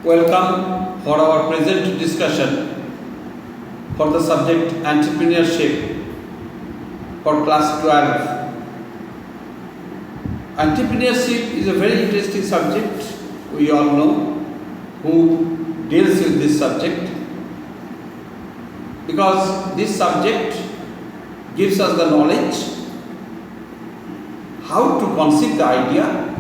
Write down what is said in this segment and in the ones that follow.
Welcome for our present discussion for the subject entrepreneurship for class 12. Entrepreneurship is a very interesting subject. We all know who deals with this subject, because this subject gives us the knowledge how to conceive the idea,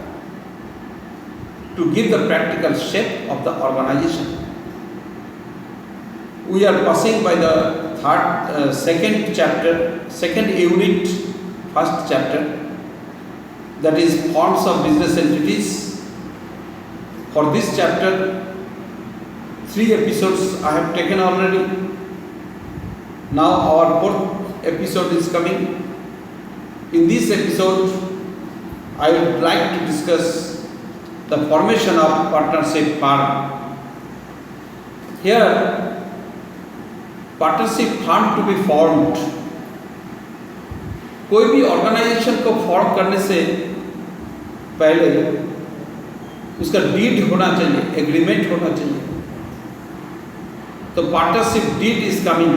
to give the practical shape of the organization. We are passing by the second unit, first chapter, that is forms of business entities. For this chapter, 3 episodes I have taken already. Now our 4th episode is coming. In this episode, I would like to discuss the formation of partnership firm. Here, partnership firm to be formed. कोई भी organisation को form करने से पहले उसका deed होना चाहिए, agreement होना चाहिए. तो partnership deed is coming.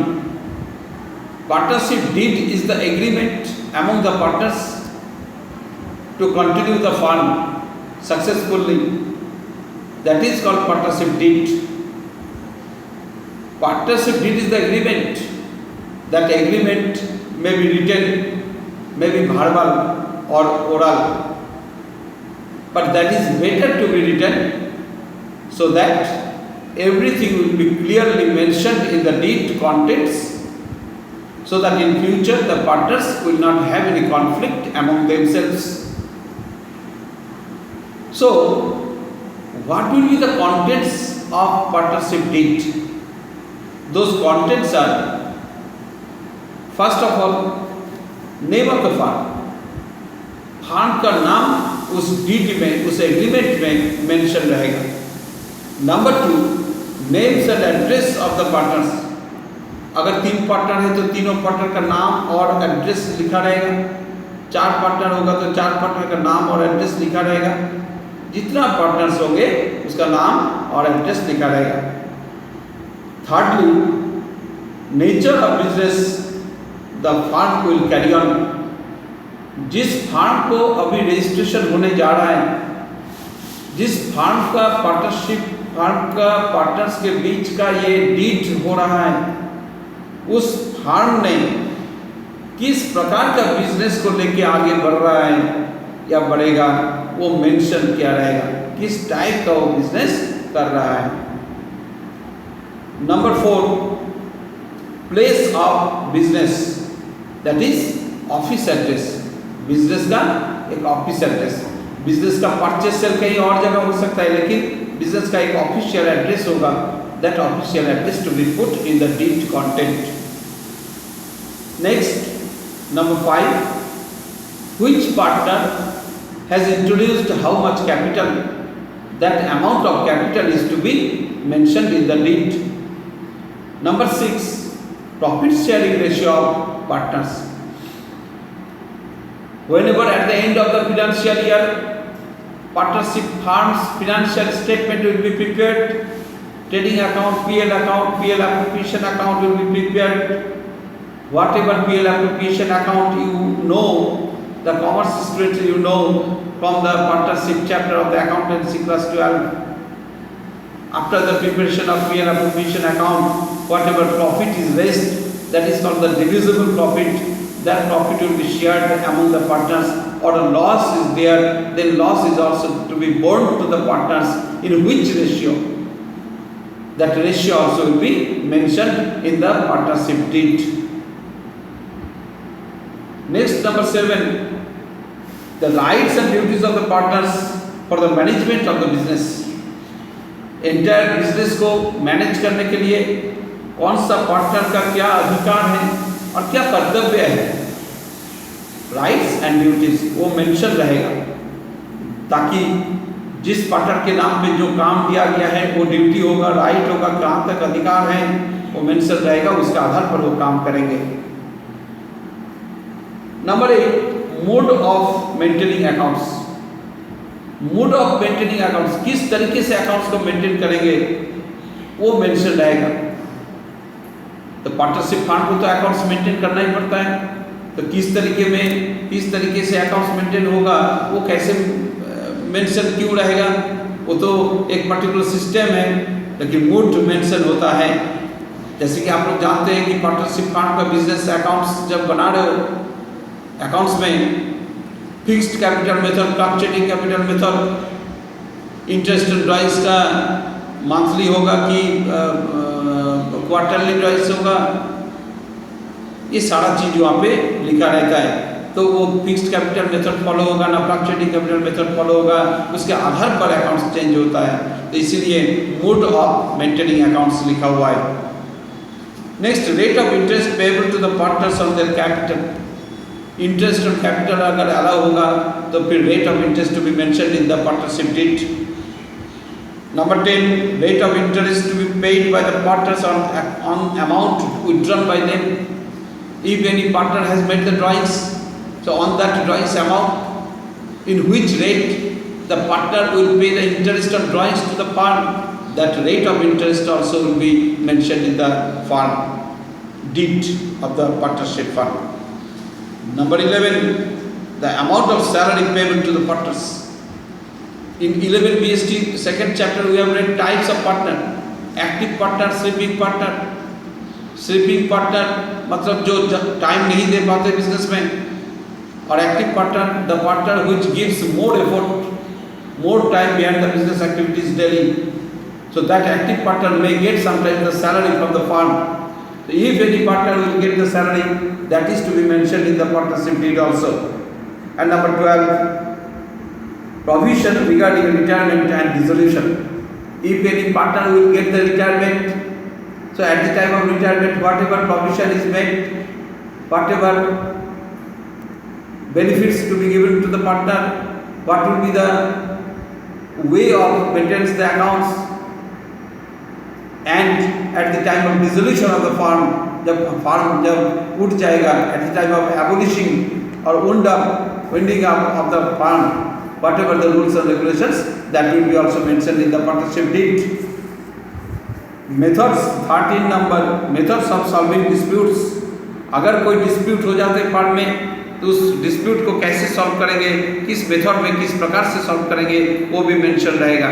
Partnership deed is the agreement among the partners to continue the firm successfully. That is called partnership deed. Partnership deed is the agreement. That agreement may be written, may be verbal or oral, but that is better to be written so that everything will be clearly mentioned in the deed contents, so that in future the partners will not have any conflict among themselves. So, what will be the contents of partnership deed? Those contents are, first of all, name of the firm. Firm का नाम उस deed में, उस agreement में mention रहेगा. Number 2, names and address of the partners. अगर 3 partner है तो तीनों पार्टनर का नाम और एड्रेस लिखा रहेगा. 4 पार्टनर होगा तो 4 पार्टनर का नाम और एड्रेस लिखा रहेगा. जितना पार्टनर्स होंगे उसका नाम और एड्रेस लिखा रहेगा. Thirdly, nature of business the firm will carry on. जिस फर्म को अभी रजिस्ट्रेशन होने जा रहा है, जिस फर्म का पार्टनरशिप, फर्म का पार्टनर्स के बीच का ये डीड हो रहा है, उस फर्म ने किस प्रकार का बिजनेस को लेके आगे बढ़ रहा है या बढ़ेगा, वो मेंशन किया रहेगा. किस टाइप का वो बिजनेस कर रहा है. Number 4, place of business, that is office address. Business का एक ऑफिस एड्रेस. बिजनेस का परचेस सेल कहीं और जगह हो सकता है, लेकिन बिजनेस का एक ऑफिशियल एड्रेस होगा. That official address to be put in the deed content. Next, number 5, which partner has introduced how much capital. That amount of capital is to be mentioned in the deed. Number 6, profit sharing ratio of partners. Whenever at the end of the financial year, partnership firm's financial statement will be prepared. Trading account, PL account, PL appropriation account will be prepared. Whatever PL appropriation account you know, the commerce students you know from the partnership chapter of the accountancy class 12. After the preparation of PL appropriation account, whatever profit is raised, that is called the divisible profit. That profit will be shared among the partners. Or a loss is there, then loss is also to be borne to the partners. In which ratio? That ratio also will be mentioned in the partnership deed. Next, number 7, the rights and duties of the partners for the management of the business. Entire business को manage करने के लिए कौन सा partner का क्या अधिकार है और क्या कर्तव्य है. राइट्स एंड ड्यूटीज वो मेंशन रहेगा, ताकि जिस पार्टनर के नाम पे जो काम दिया गया है वो ड्यूटी होगा, राइट होगा, कहाँ तक अधिकार है वो मेंशन रहेगा. उसके आधार पर वो काम करेंगे. Number 8, mode of maintaining accounts. Mode of maintaining accounts, किस तरीके से अकाउंट्स को मेंटेन करेंगे वो मेंशन रहेगा। तो पार्टनरशिप फंड को तो अकाउंट्स मेंटेन करना ही पड़ता है, तो किस तरीके से अकाउंट्स मेंटेन होगा, वो कैसे मेंशन क्यों रहेगा, वो तो एक पर्टिकुलर सिस्टम है, लेकिन मोड मेंशन होता है। जैसे कि आप लोग जानते हैं कि पार्टनरशिप फंड का बिजनेस अकाउंट्स जब बना रहे हो, अकाउंट्स में fixed capital method, fluctuating capital method, interest and drives का मंथली होगा कि क्वार्टरली ड्राइव्स होगा, ये सारा चीज वहाँ पे लिखा रहता है। तो वो फिक्स्ड कैपिटल मेथड फॉलो होगा ना फ्लक्चुएटिंग कैपिटल मेथड फॉलो होगा, उसके आधार पर अकाउंट्स चेंज होता है। तो इसीलिए मोड ऑफ मेंटेनिंग अकाउंट्स लिखा हुआ है। Next, rate of interest payable to the partners on their capital. Interest on capital अगर अलाउ होगा तो फिर rate of interest to be mentioned in the partnership deed. Number 10, rate of interest to be paid by the partners on amount withdrawn by them. If any partner has made the drawings, so on that drawings amount in which rate the partner will pay the interest on drawings to the firm, that rate of interest also will be mentioned in the firm deed of the partnership fund. Number 11, the amount of salary payable to the partners. In 11 BST second chapter we have read types of partner, active partner, sleeping partner। sleeping partner मतलब जो time नहीं दे पाते business में, और active partner the partner which gives more effort, more time behind the business activities daily, so that active partner may get sometimes the salary from the firm। So if any partner will get the salary, that is to be mentioned in the partnership deed also। And number 12, provision regarding retirement and dissolution। If any partner will get the retirement, so at the time of retirement whatever provision is made, whatever benefits to be given to the partner, what will be the way of maintenance the accounts, and at the time of dissolution of the firm, जब firm जब उठ जाएगा, at the time of abolishing or winding up of the firm, whatever the rules and regulations, that will be also mentioned in the partnership deed। Methods 13 number, methods of solving disputes। अगर कोई dispute हो जाते हैं firm में, तो उस dispute को कैसे solve करेंगे, किस मेथड में किस प्रकार से solve करेंगे, वो भी mention रहेगा।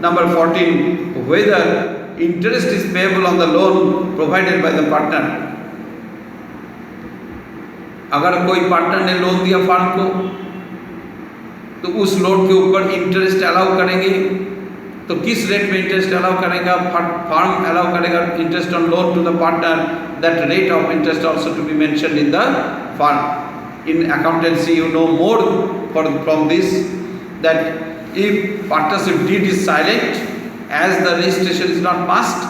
Number 14, whether interest is payable on the loan provided by the partner। अगर कोई पार्टनर ने लोन दिया फर्म को, तो उस लोन के ऊपर इंटरेस्ट अलाउ करेंगे, तो किस रेट में इंटरेस्ट अलाउ करेगा, फर्म अलाउ करेगा interest on loan to the partner, that rate of interest also to be mentioned in the firm. In accountancy you know more from this, that if partnership deed is silent as the registration is not must,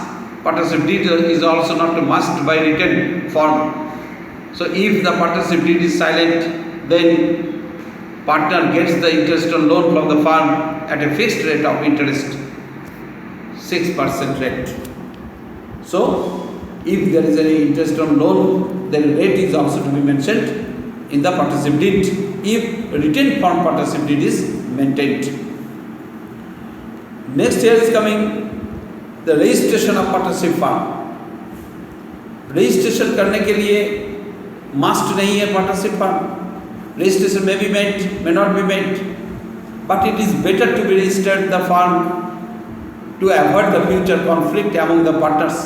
partnership deed is also not must by written form। So if the partnership deed is silent, then partner gets the interest on loan from the firm at a fixed rate of interest, 6% rate। So if there is any interest on loan, then rate is also to be mentioned in the partnership deed if written form partnership deed is maintained। Next here is coming the registration of partnership firm। Registration करने के लिए must नहीं है partnership firm, registration may be made, may not be made, but it is better to be registered the firm to avoid the future conflict among the partners।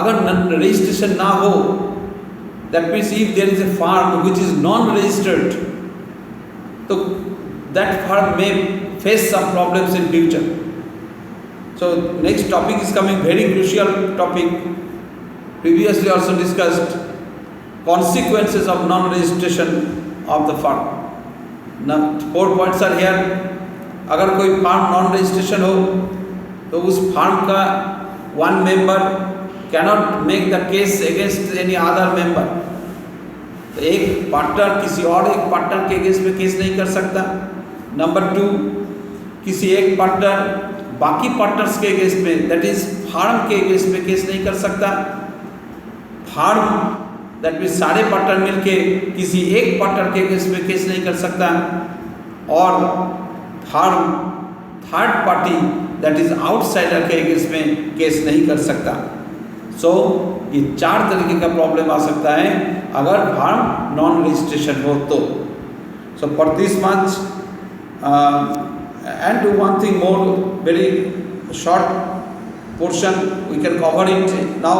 अगर registration ना हो, that means if there is a firm which is non-registered, तो that firm may face some problems in future। So next topic is coming, very crucial topic, previously also discussed, consequences of non-registration of the firm। Now 4 points are here। अगर कोई firm non registration हो, तो उस firm का one member cannot make the case against any other member। तो एक partner किसी और एक पार्टनर के अगेंस्ट में केस नहीं कर सकता। नंबर 2, किसी एक पार्टनर बाकी पार्टनर्स के अगेंस्ट में, दैट इज फर्म के अगेंस्ट में केस नहीं कर सकता। फर्म दैट मीन्स सारे पार्टनर मिलके किसी एक पार्टनर के अगेंस्ट में केस नहीं कर सकता। और farm third party that is outsider के अगेंस्ट में केस नहीं कर सकता। सो ये 4 तरीके का प्रॉब्लम आ सकता है अगर फार्म नॉन रजिस्ट्रेशन हो तो। So for this much and one thing more, very short portion we can cover it now,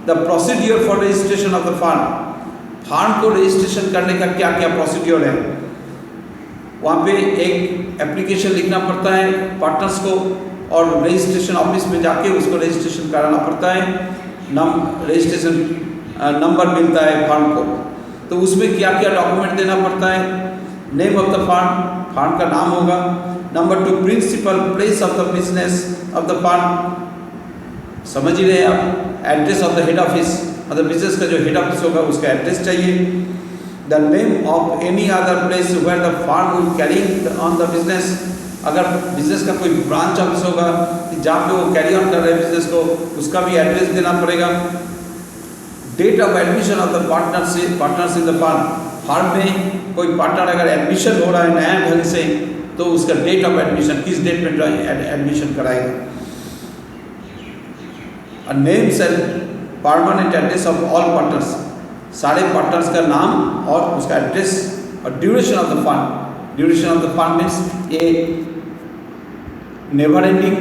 the procedure for registration of the farm। Farm को रजिस्ट्रेशन करने का क्या क्या प्रोसीड्योर है। वहाँ पे एक एप्लीकेशन लिखना पड़ता है पार्टनर्स को और रजिस्ट्रेशन ऑफिस में जाके उसको रजिस्ट्रेशन कराना पड़ता है। रजिस्ट्रेशन नंबर मिलता है फार्म को, तो उसमें क्या क्या डॉक्यूमेंट देना पड़ता है। Name of the farm, farm का नाम होगा। नंबर 2, principal place of the business of the farm, समझ ही रहे आप। Address of the head office, मतलब बिजनेस का जो हेड ऑफिस होगा उसका एड्रेस चाहिए। The name of any other place where the farm will carry on the business, अगर बिजनेस का कोई ब्रांच ऑफिस होगा जहाँ पे वो कैरी ऑन कर रहे हैं बिजनेस को, उसका भी एड्रेस देना पड़ेगा। Date of admission of the partners in the farm, farm में कोई पार्टनर अगर एडमिशन हो रहा है नया ढंग से तो उसका डेट ऑफ एडमिशन, किस डेट में एडमिशन कराएगा। Names and permanent address of all partners, सारे पार्टनर्स का नाम और उसका एड्रेस। और duration of the fund, duration of the fund means ये नेवर एंडिंग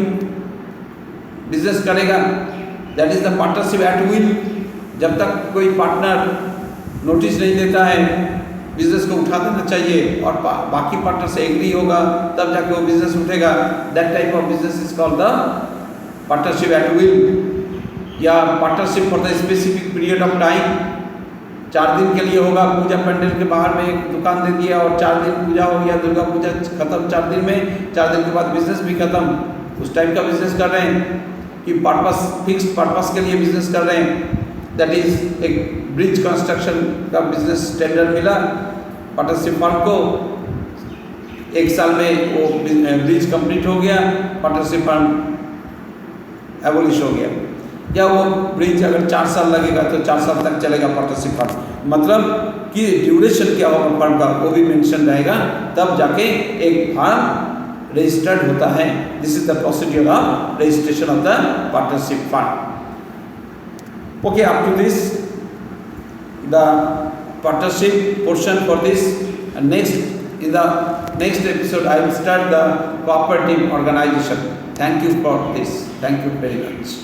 बिजनेस करेगा, that is the partnership at will. जब तक कोई पार्टनर नोटिस नहीं देता है बिजनेस को उठा देना चाहिए और बाकी पार्टनर से एग्री होगा तब जाके वो बिजनेस उठेगा। That type of business is called the partnership at will. या partnership for the specific period of time, 4 दिन के लिए होगा। पूजा पंडाल के बाहर में एक दुकान दे दिया और 4 दिन पूजा हो गया, दुर्गा पूजा खत्म 4 दिन में, 4 दिन के बाद बिजनेस भी खत्म। उस टाइप का बिजनेस कर रहे हैं कि पर्पस, फिक्स्ड पर्पस के लिए बिजनेस कर रहे हैं। दैट इज एक ब्रिज कंस्ट्रक्शन का बिजनेस टेंडर मिला पार्टनरशिप फर्म को, 1 साल में वो ब्रिज कंप्लीट हो गया, पार्टनरशिप फर्म एबोलिश हो गया। या वो ब्रिज अगर 4 साल लगेगा तो 4 साल तक चलेगा पार्टनरशिप फर्म। मतलब कि ड्यूरेशन क्या होगा फर्म का वो भी मेंशन रहेगा, तब जाके एक फर्म रजिस्टर्ड होता है। This is the procedure of registration of the partnership firm. Okay, up to this the partnership portion for this, and in the next episode I will start the cooperative organization. Thank you for this. Thank you very much.